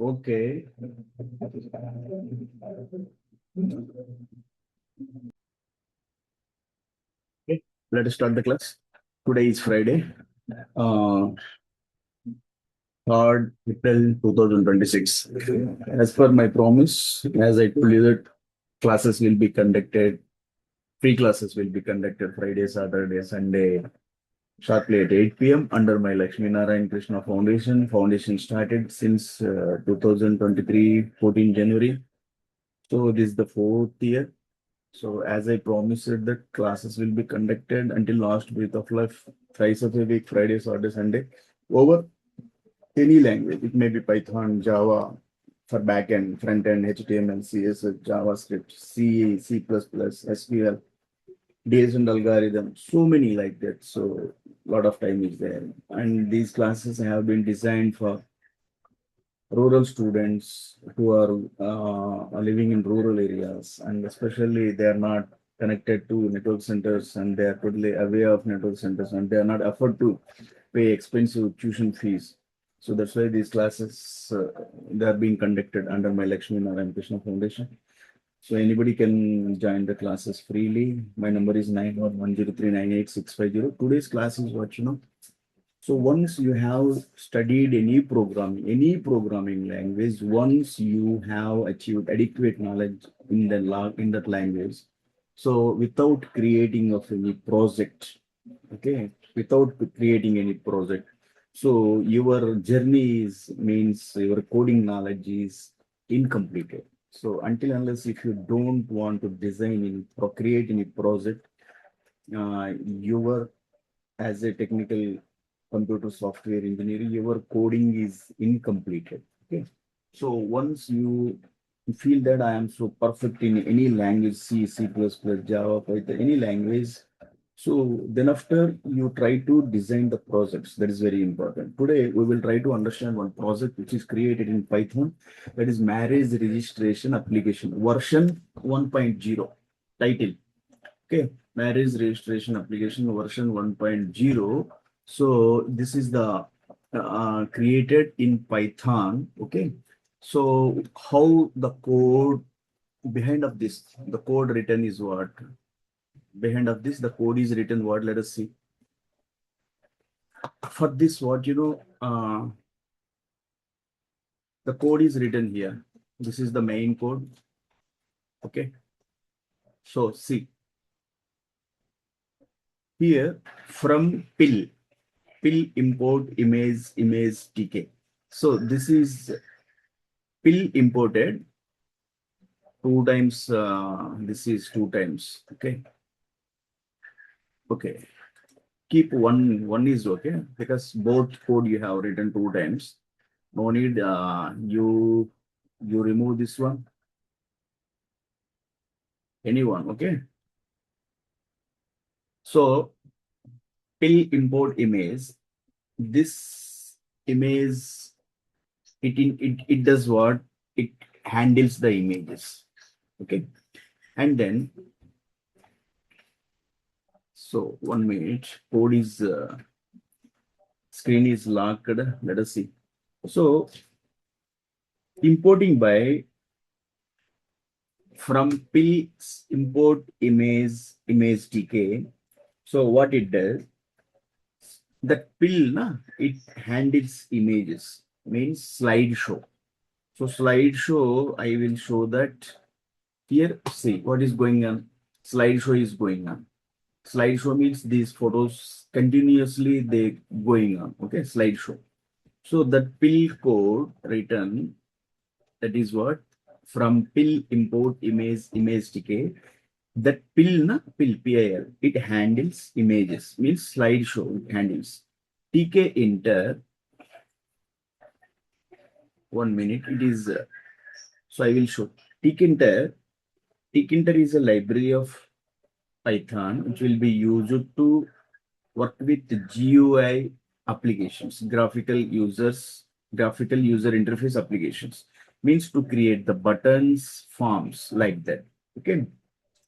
Okay. Okay. Let us start the class. Today is Friday, uh, 3rd April 2026. As per my promise, as I told you that classes will be conducted, free classes will be conducted Friday, Saturday, Sunday, sharply at 8 p.m. under my Lakshmi Narayan Krishna Foundation. Foundation started since 2023, 14 January. So this is the 4th year. So as I promised that classes will be conducted until last week of life, thrice of a week, Friday, Saturday, Sunday, over any language. It may be Python, Java for backend, front end, HTML, CSS, JavaScript, C, C++, SQL, based on algorithm, so many like that. So a lot of time is there. And these classes have been designed for rural students who are living in rural areas, and especially they are not connected to network centers and they are totally aware of network centers and they are not afford to pay expensive tuition fees. So that's why these classes they are being conducted under my Lakshmi Narayan Krishna Foundation. So anybody can join the classes freely. My number is 9110398650. Today's class is what you know. So once you have studied any programming language, once you have achieved adequate knowledge in in that language, so without creating of any project, okay, without creating any project, so your journey is means your coding knowledge is incomplete. So until unless if you don't want to design in or create any project, your as a technical computer software engineer, your coding is incomplete. Okay. So once you feel that I am so perfect in any language, C, C++, Java, Python, any language, so then after you try to design the projects, that is very important. Today, we will try to understand one project which is created in Python, that is marriage registration application, version 1.0, title. Okay, marriage registration application version 1.0. So this is the created in Python. Okay, so how the code behind of this, the code written is what? Behind of this, the code is written what? Let us see. For this, what the code is written here. This is the main code. Okay, so see here from pill import image tk. So this is pill imported 2 times. This is 2 times. Okay. Okay. Keep one is okay because both code you have written 2 times. No need you remove this one. Anyone, okay. So pill import image. This image it does what? It handles the images. Okay. And then so 1 minute, code is screen is locked. Let us see. So importing by from pill import image tk. So what it does, that pill it handles images, means slideshow. So slideshow, I will show that here. See what is going on. Slideshow is going on. Slideshow means these photos continuously they going on. Okay, slideshow. So that pill code written, that is what from pill import image tk. That pill pil it handles images, means slideshow it handles. Tkinter 1 minute. It is so I will show Tkinter. Tkinter is a library of Python which will be used to work with GUI applications, graphical user interface applications. Means to create the buttons, forms like that. Okay.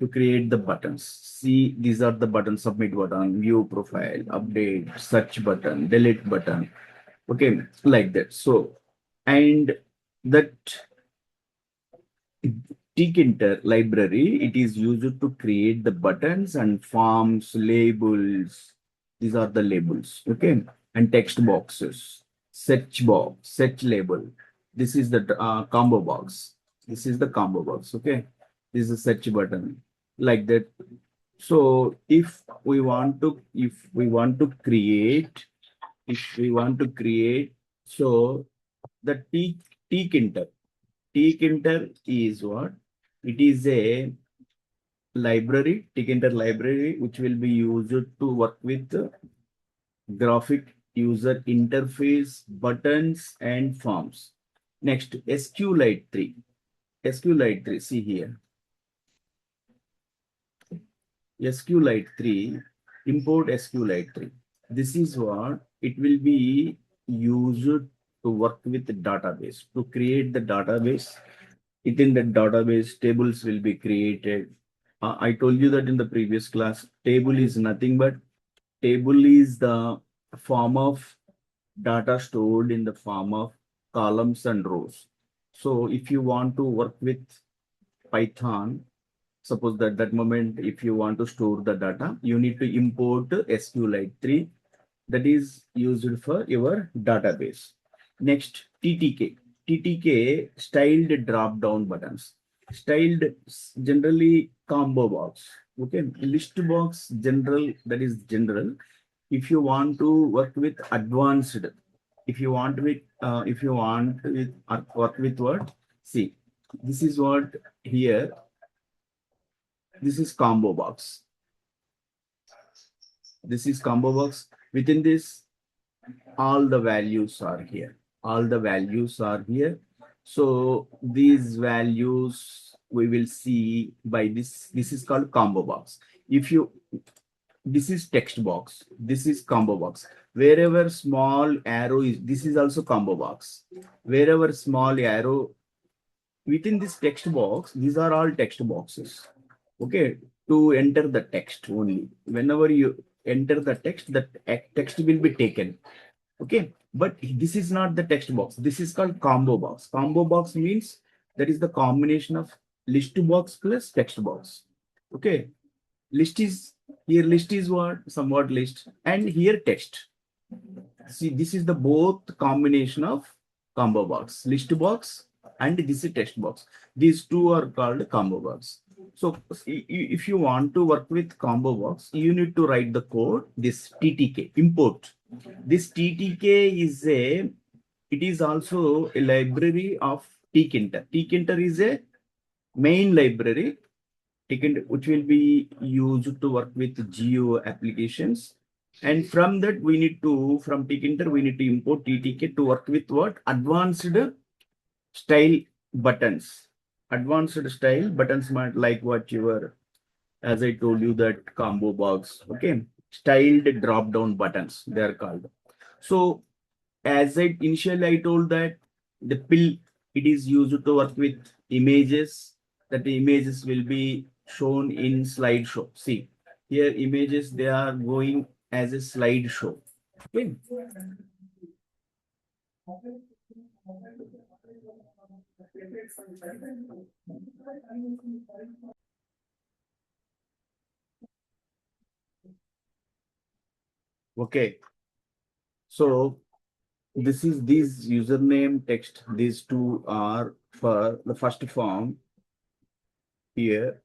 To create the buttons. See, these are the buttons: submit button, view profile, update, search button, delete button. Okay, like that. So, and that Tkinter library, it is used to create the buttons and forms, labels. These are the labels, okay? And text boxes, search box, search label. This is the combo box. This is the combo box, okay? This is a search button like that. So if we want to create, so the Tkinter Tkinter is what? It is a library, Tkinter library, which will be used to work with graphic user interface, buttons, and forms. Next, SQLITE3. SQLITE3, see here. SQLITE3, import SQLITE3. This is what it will be used to work with the database, to create the database. Within the database, tables will be created. I told you that in the previous class, table is nothing but table is the form of data stored in the form of columns and rows. So if you want to work with Python, suppose that that moment, if you want to store the data, you need to import SQLite3 that is used for your database. Next, TTK. TTK, styled drop-down buttons. Styled generally combo box. Okay, list box general, that is general. If you want to work with advanced, if you want with work with what? See, this is what here. This is combo box. This is combo box. Within this, all the values are here. All the values are here. So these values we will see by this. This is called combo box. If you, this is text box. This is combo box. Wherever small arrow is, this is also combo box. Wherever small arrow within this text box, these are all text boxes. Okay, to enter the text only. Whenever you enter the text, the text will be taken. Okay, but this is not the text box. This is called combo box. Combo box means that is the combination of list box plus text box. Okay, list is here. List is what? Somewhat list, and here text. See, this is the both combination of combo box, list box, and this is text box. These two are called combo box. So if you want to work with combo box, you need to write the code, this TTK, import. This TTK is a, it is also a library of Tkinter. Tkinter is a main library, Tkinter, which will be used to work with geo applications. And from that, we need to, from Tkinter, we need to import TTK to work with what? Advanced style buttons. Advanced style buttons might like what you were, as I told you, that combo box. Okay. Styled drop down buttons, they are called. So as I initially I told that the pill, it is used to work with images, that the images will be shown in slideshow. See, here images, they are going as a slideshow. Okay. Okay. So this is this username text. These two are for the first form here.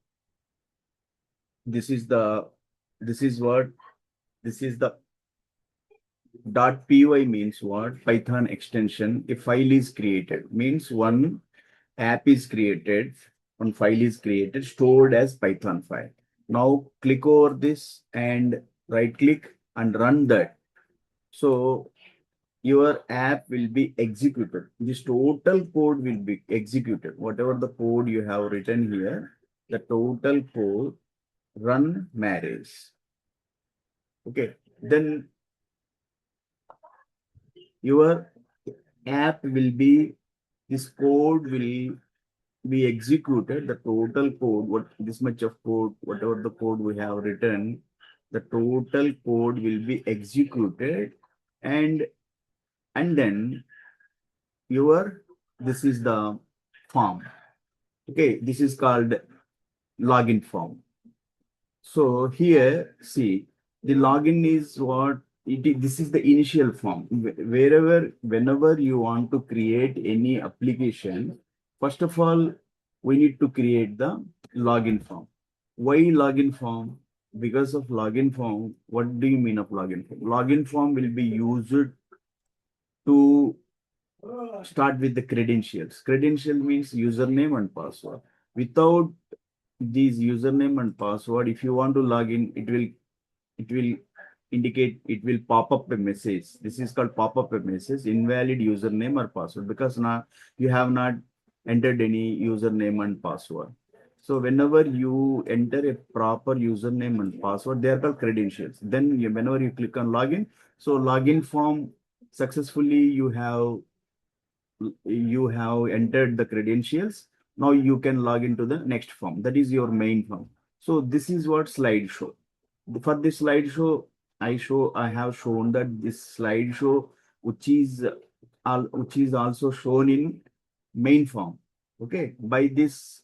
This is the, this is what, this is the .py means what? Python extension. A file is created, means one app is created, one file is created, stored as Python file. Now click over this and right click and run that. So your app will be executed. This total code will be executed. Whatever the code you have written here, the total code run marriage. Okay, then your app will be, this code will be executed. The total code, what this much of code, whatever the code we have written, the total code will be executed, and then your This is the form. Okay, this is called login form. So here, see, the login is what it is. This is the initial form. Whenever you want to create any application, first of all, we need to create the login form. Why login form? Because of login form, what do you mean of login form? Login form will be used to start with the credentials. Credential means username and password. Without these username and password, if you want to log in, it will indicate, it will pop up a message. This is called pop up a message, invalid username or password, because now you have not entered any username and password. So whenever you enter a proper username and password, they are called credentials. Then whenever you click on login, so login form successfully you have entered the credentials. Now you can log into the next form. That is your main form. So this is what slideshow. For this slideshow, I have shown that this slideshow, which is also shown in main form. Okay, by this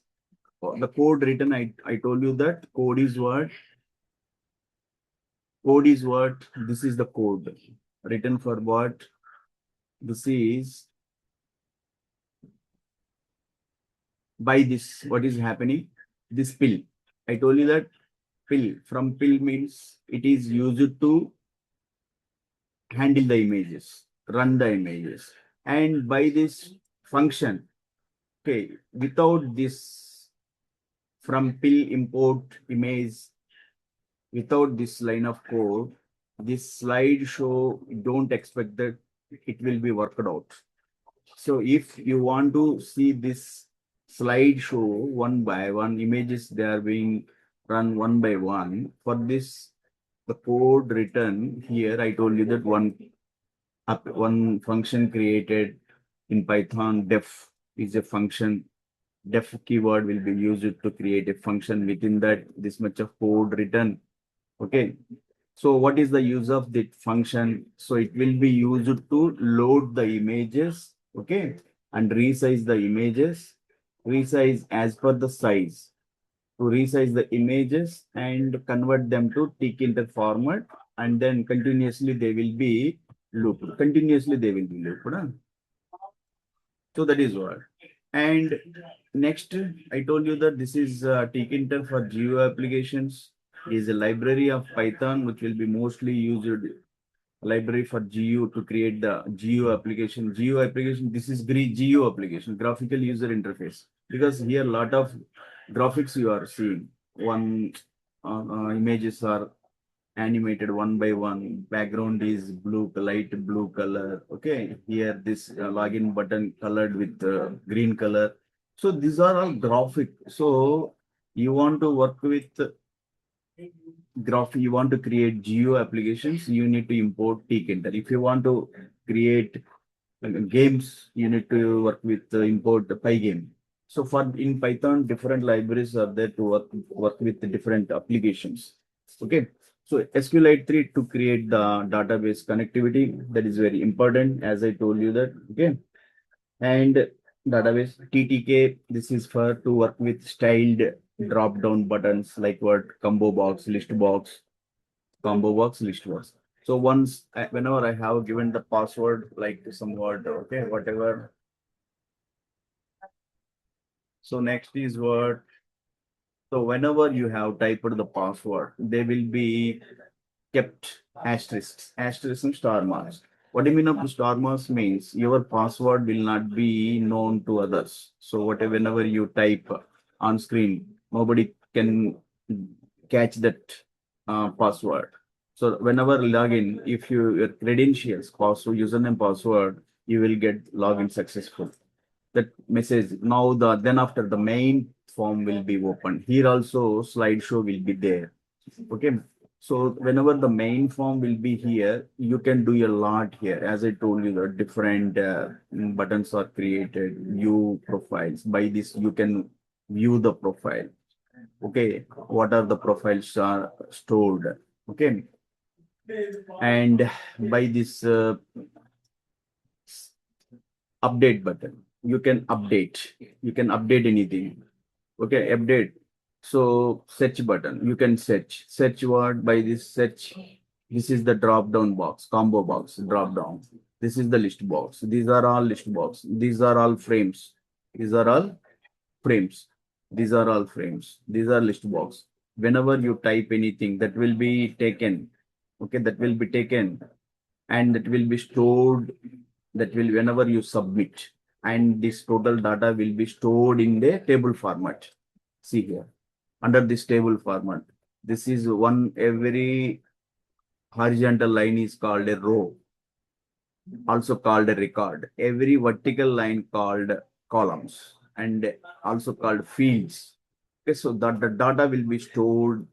the code written, I told you that code is what this is the code written for what this is. By this, what is happening? This pill. I told you that pill means it is used to handle the images, run the images. And by this function, okay, without this from pill import image, without this line of code, this slideshow, don't expect that it will be worked out. So if you want to see this slideshow one by one, images, they are being run one by one. For this, the code written here, I told you that one function created in Python. Def is a function. Def keyword will be used to create a function. Within that, this much of code written. Okay. So what is the use of that function? So it will be used to load the images, okay, and resize the images, resize as per the size, to resize the images and convert them to Tkinter format, and then continuously they will be looped. Continuously they will be looped. Huh? So that is what. And next, I told you that this is Tkinter for geo applications. Is a library of Python which will be mostly used library for GU to create the GU application. GU application, this is GU application, graphical user interface, because here a lot of graphics you are seeing. One images are animated one by one. Background is light blue color. Okay, here this login button colored with green color. So these are all graphic. So you want to work with you want to create geo applications, you need to import Tkinter. If you want to create games, you need to work with import the Pygame. So for in Python, different libraries are there to work with the different applications. Okay. So SQLITE3 to create the database connectivity, that is very important, as I told you that. Okay. And database TTK, this is for to work with styled drop down buttons like what combo box, list box, combo box, list box. So whenever I have given the password like somewhat, okay, whatever. So next is what. So whenever you have typed the password, they will be kept asterisks, and star marks. What do you mean of the star marks means your password will not be known to others. So whenever you type on screen, nobody can catch that password. So whenever login, if your credentials, password, username, password, you will get login successful. That message now then after the main form will be opened. Here also slideshow will be there. Okay. So whenever the main form will be here, you can do a lot here. As I told you, the different buttons are created, view profiles. By this, you can view the profile. Okay. What are the profiles are stored? Okay. And by this update button. you can update. You can update anything. Okay, update. So search button. You can search. Search what by this search. This is the drop down box, combo box, drop down. This is the list box. These are all list box. These are all frames. These are all frames. These are all frames. These are list box. Whenever you type anything, that will be taken. Okay, that will be taken and that will be stored. That will whenever you submit, and this total data will be stored in the table format. See here, under this table format, this is one every horizontal line is called a row, also called a record. Every vertical line called columns and also called fields. Okay, so that the data will be stored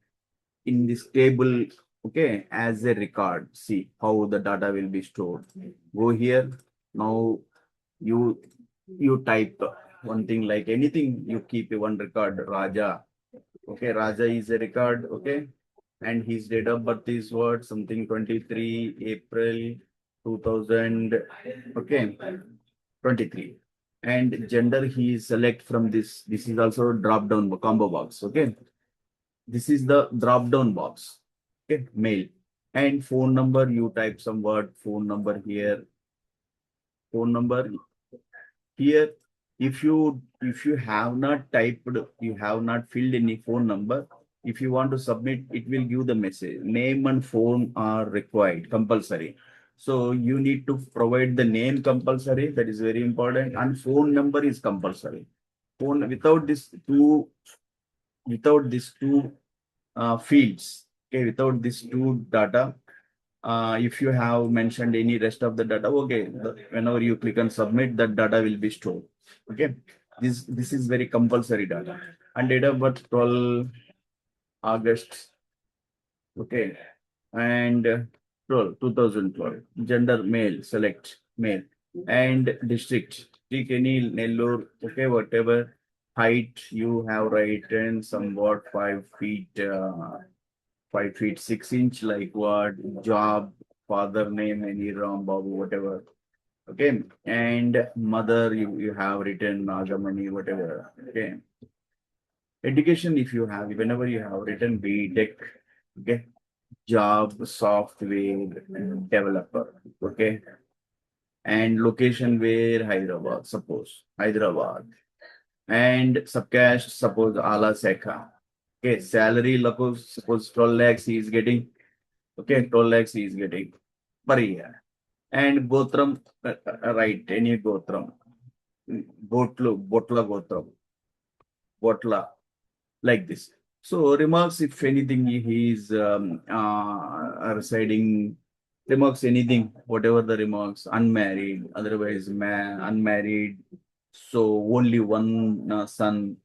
in this table, okay, as a record. See how the data will be stored. Go here. Now you type one thing like anything, you keep one record, Raja. Okay, Raja is a record, okay, and his date of birth is what? Something 23 April 2000, okay, 23. And gender he is select from this. This is also drop down combo box, okay. This is the drop down box, okay, mail. And phone number, you type some word, phone number here, phone number here. If you have not typed, you have not filled any phone number, if you want to submit, it will give the message name and phone are required compulsory. So you need to provide the name compulsory, that is very important, and phone number is compulsory. Phone without these two fields, okay, without these two data, if you have mentioned any rest of the data, okay, whenever you click on submit, that data will be stored. Okay, this is very compulsory data. And date of birth 12 August, okay, and 2012. Gender male, select male, and district, take any Nellore, okay, whatever. Height you have written somewhat 5 feet. 5 feet 6 inch, like what? Job, father name, any Ram Babu, whatever. Okay. And mother, you have written Nagamani, whatever. Okay. Education, if you have, whenever you have written B.Tech, okay. Job, software developer, okay. And location where? Hyderabad, suppose. Hyderabad. And subcaste, suppose Ala Sekha. Okay. Salary, suppose 12 lakhs he is getting. Okay, 12 lakhs he is getting per year. And Gotram, right, any Gotram. Botla Gotram, Botla, like this. So remarks, if anything, he is residing, remarks anything, whatever the remarks, unmarried, otherwise unmarried. So only one son,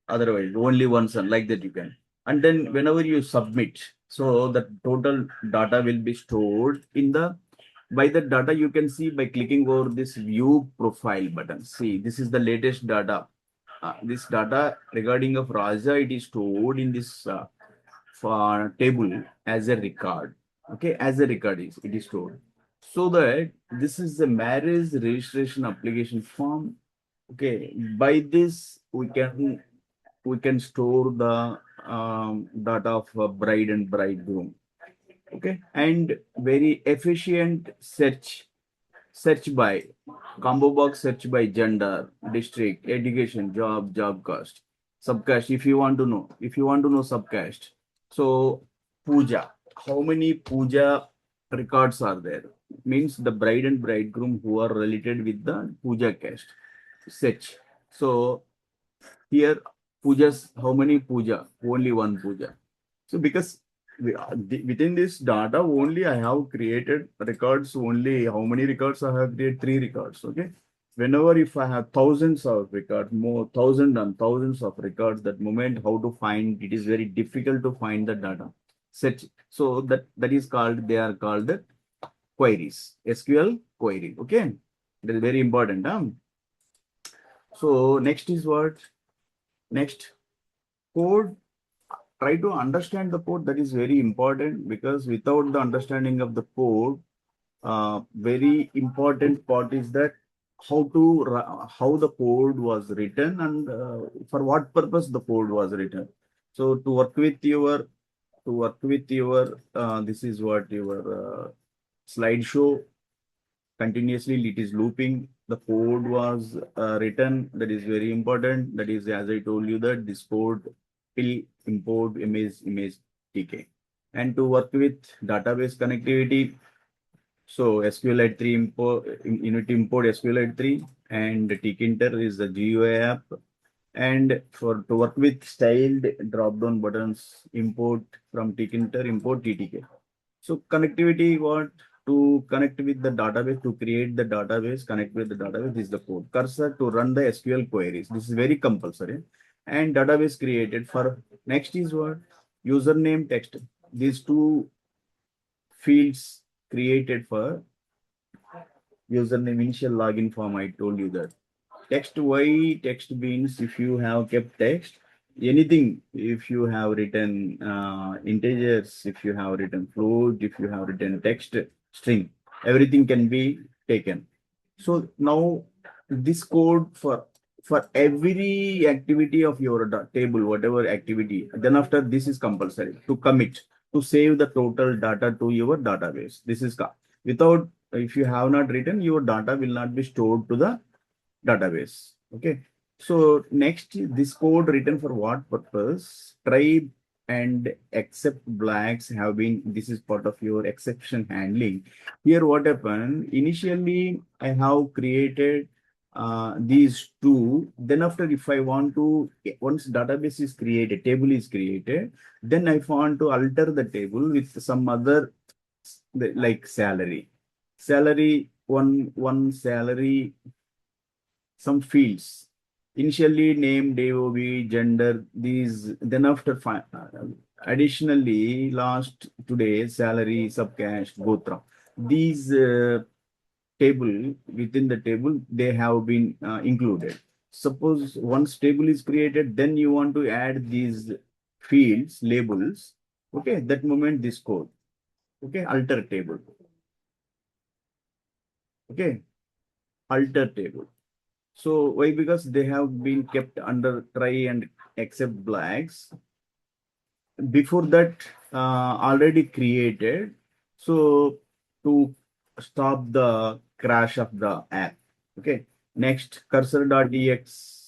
otherwise only one son, like that you can. And then whenever you submit, so the total data will be stored in the, by the data you can see by clicking over this view profile button. See, this is the latest data. This data regarding of Raja, it is stored in this table as a record. Okay, as a record it is stored. So that this is the marriage registration application form. Okay, by this we can store the data of bride and bridegroom. Okay, and very efficient search by combo box, search by gender, district, education, job cost, subcaste. If you want to know subcaste, so puja, how many puja records are there? Means the bride and bridegroom who are related with the puja caste. Search. So here, pujas, how many puja? Only one puja. So because within this data only I have created records, only how many records I have created? 3 records. Okay. Whenever if I have thousands of records, more thousands and thousands of records, that moment how to find, it is very difficult to find the data. Set. So that is called, they are called the queries. SQL query. Okay. That is very important. So next is what? Next, code. Try to understand the code. That is very important, because without the understanding of the code, very important part is that how the code was written and for what purpose the code was written. So to work with your this is what your slideshow continuously it is looping. The code was written. That is very important. That is, as I told you, that this code will import image TK. And to work with database connectivity, so SQLITE3 import, you need to import SQLITE3, and Tkinter is the GUI app. And for to work with styled drop-down buttons, import from Tkinter, import TTK. So connectivity, what to connect with the database, to create the database, connect with the database, this is the code. Cursor to run the SQL queries. This is very compulsory. And database created for next is what? Username text. These two fields created for username initial login form. I told you that. Text, why text means if you have kept text, anything, if you have written integers, if you have written float, if you have written text string, everything can be taken. So now this code for every activity of your table, whatever activity, then after this is compulsory to commit, to save the total data to your database. This is without, if you have not written, your data will not be stored to the database. Okay. So next, this code written for what purpose? Try and except blacks have been, this is part of your exception handling. Here what happened? Initially, I have created these two. Then after, if I want to, once database is created, table is created, then I want to alter the table with some other, like salary. Salary, one salary, some fields. Initially name, DOB, gender, these, then after additionally, last today, salary, subcash, gotra. These table, within the table, they have been included. Suppose once table is created, then you want to add these fields, labels. Okay, that moment this code. Okay, alter table. Okay, alter table. So why? Because they have been kept under try and except blacks. Before that, already created. So to stop the crash of the app. Okay. Next, cursor.ex